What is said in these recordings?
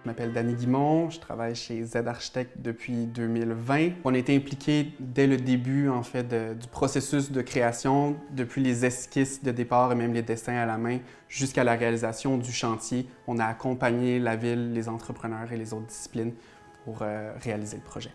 Je m'appelle Danny Guimond, je travaille chez Z Architectes depuis 2020. On a été impliqués dès le début en fait, du processus de création, depuis les esquisses de départ et même les dessins à la main, jusqu'à la réalisation du chantier. On a accompagné la ville, les entrepreneurs et les autres disciplines pour réaliser le projet.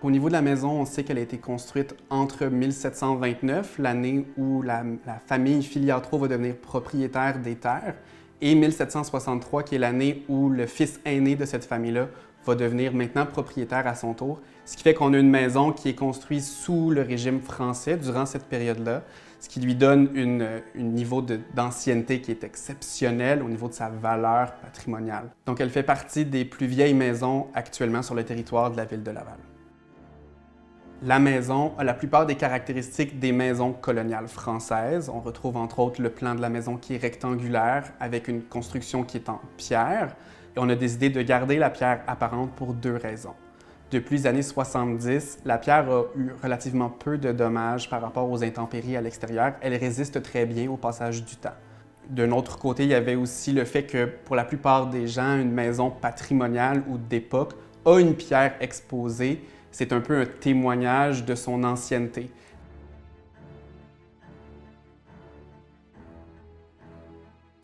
Au niveau de la maison, on sait qu'elle a été construite entre 1729, l'année où la famille Filiatro va devenir propriétaire des terres, et 1763, qui est l'année où le fils aîné de cette famille-là va devenir maintenant propriétaire à son tour. Ce qui fait qu'on a une maison qui est construite sous le régime français durant cette période-là, ce qui lui donne un niveau d'ancienneté qui est exceptionnel au niveau de sa valeur patrimoniale. Donc elle fait partie des plus vieilles maisons actuellement sur le territoire de la ville de Laval. La maison a la plupart des caractéristiques des maisons coloniales françaises. On retrouve entre autres le plan de la maison qui est rectangulaire avec une construction qui est en pierre. Et on a décidé de garder la pierre apparente pour deux raisons. Depuis les années 70, la pierre a eu relativement peu de dommages par rapport aux intempéries à l'extérieur. Elle résiste très bien au passage du temps. D'un autre côté, il y avait aussi le fait que pour la plupart des gens, une maison patrimoniale ou d'époque a une pierre exposée. C'est un peu un témoignage de son ancienneté.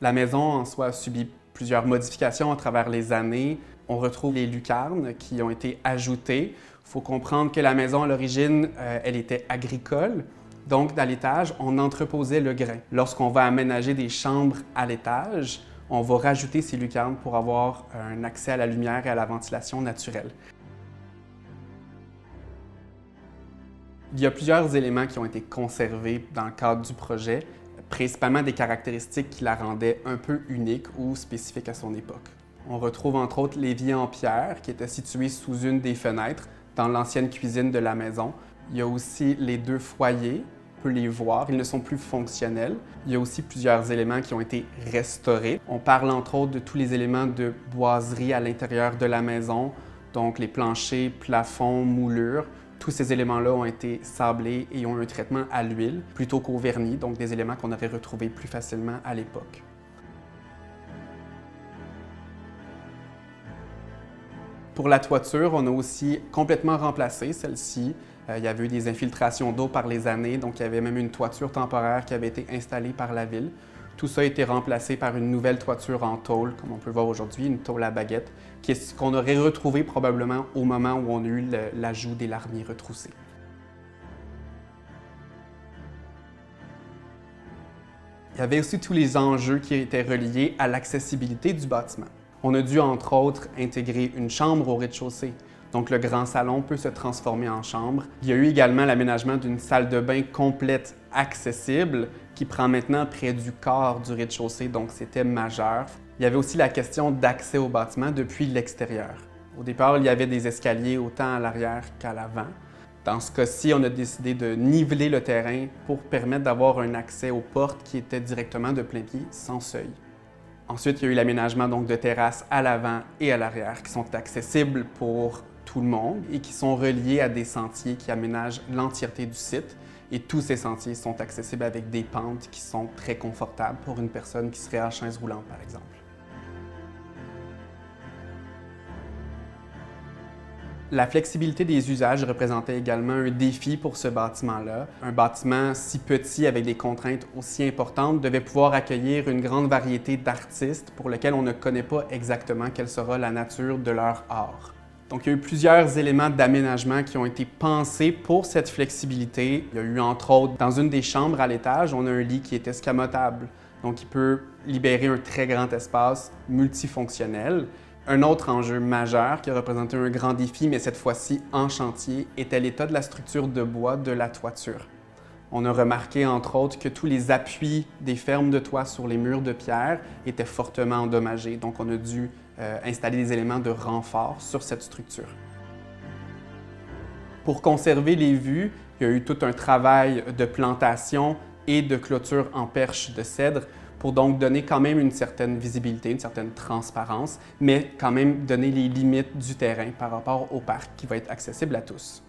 La maison en soi a subi plusieurs modifications à travers les années. On retrouve les lucarnes qui ont été ajoutées. Il faut comprendre que la maison, à l'origine, elle était agricole. Donc, dans l'étage, on entreposait le grain. Lorsqu'on va aménager des chambres à l'étage, on va rajouter ces lucarnes pour avoir un accès à la lumière et à la ventilation naturelle. Il y a plusieurs éléments qui ont été conservés dans le cadre du projet, principalement des caractéristiques qui la rendaient un peu unique ou spécifique à son époque. On retrouve entre autres l'évier en pierre qui était situé sous une des fenêtres dans l'ancienne cuisine de la maison. Il y a aussi les deux foyers, on peut les voir, ils ne sont plus fonctionnels. Il y a aussi plusieurs éléments qui ont été restaurés. On parle entre autres de tous les éléments de boiserie à l'intérieur de la maison, donc les planchers, plafonds, moulures. Tous ces éléments-là ont été sablés et ont un traitement à l'huile plutôt qu'au vernis, donc des éléments qu'on aurait retrouvés plus facilement à l'époque. Pour la toiture, on a aussi complètement remplacé celle-ci. Il y avait eu des infiltrations d'eau par les années, donc il y avait même une toiture temporaire qui avait été installée par la ville. Tout ça a été remplacé par une nouvelle toiture en tôle, comme on peut voir aujourd'hui, une tôle à baguette, qui est ce qu'on aurait retrouvé probablement au moment où on a eu l'ajout des larmiers retroussés. Il y avait aussi tous les enjeux qui étaient reliés à l'accessibilité du bâtiment. On a dû, entre autres, intégrer une chambre au rez-de-chaussée. Donc, le grand salon peut se transformer en chambre. Il y a eu également l'aménagement d'une salle de bain complète accessible qui prend maintenant près du quart du rez-de-chaussée, donc c'était majeur. Il y avait aussi la question d'accès au bâtiment depuis l'extérieur. Au départ, il y avait des escaliers autant à l'arrière qu'à l'avant. Dans ce cas-ci, on a décidé de niveler le terrain pour permettre d'avoir un accès aux portes qui étaient directement de plein pied, sans seuil. Ensuite, il y a eu l'aménagement donc de terrasses à l'avant et à l'arrière qui sont accessibles pour tout le monde et qui sont reliés à des sentiers qui aménagent l'entièreté du site. Et tous ces sentiers sont accessibles avec des pentes qui sont très confortables pour une personne qui serait en chaise roulante, par exemple. La flexibilité des usages représentait également un défi pour ce bâtiment-là. Un bâtiment si petit avec des contraintes aussi importantes devait pouvoir accueillir une grande variété d'artistes pour lesquels on ne connaît pas exactement quelle sera la nature de leur art. Donc, il y a eu plusieurs éléments d'aménagement qui ont été pensés pour cette flexibilité. Il y a eu, entre autres, dans une des chambres à l'étage, on a un lit qui est escamotable. Donc, il peut libérer un très grand espace multifonctionnel. Un autre enjeu majeur qui a représenté un grand défi, mais cette fois-ci en chantier, était l'état de la structure de bois de la toiture. On a remarqué, entre autres, que tous les appuis des fermes de toit sur les murs de pierre étaient fortement endommagés. Donc, on a dû installer des éléments de renfort sur cette structure. Pour conserver les vues, il y a eu tout un travail de plantation et de clôture en perche de cèdre pour donc donner quand même une certaine visibilité, une certaine transparence, mais quand même donner les limites du terrain par rapport au parc qui va être accessible à tous.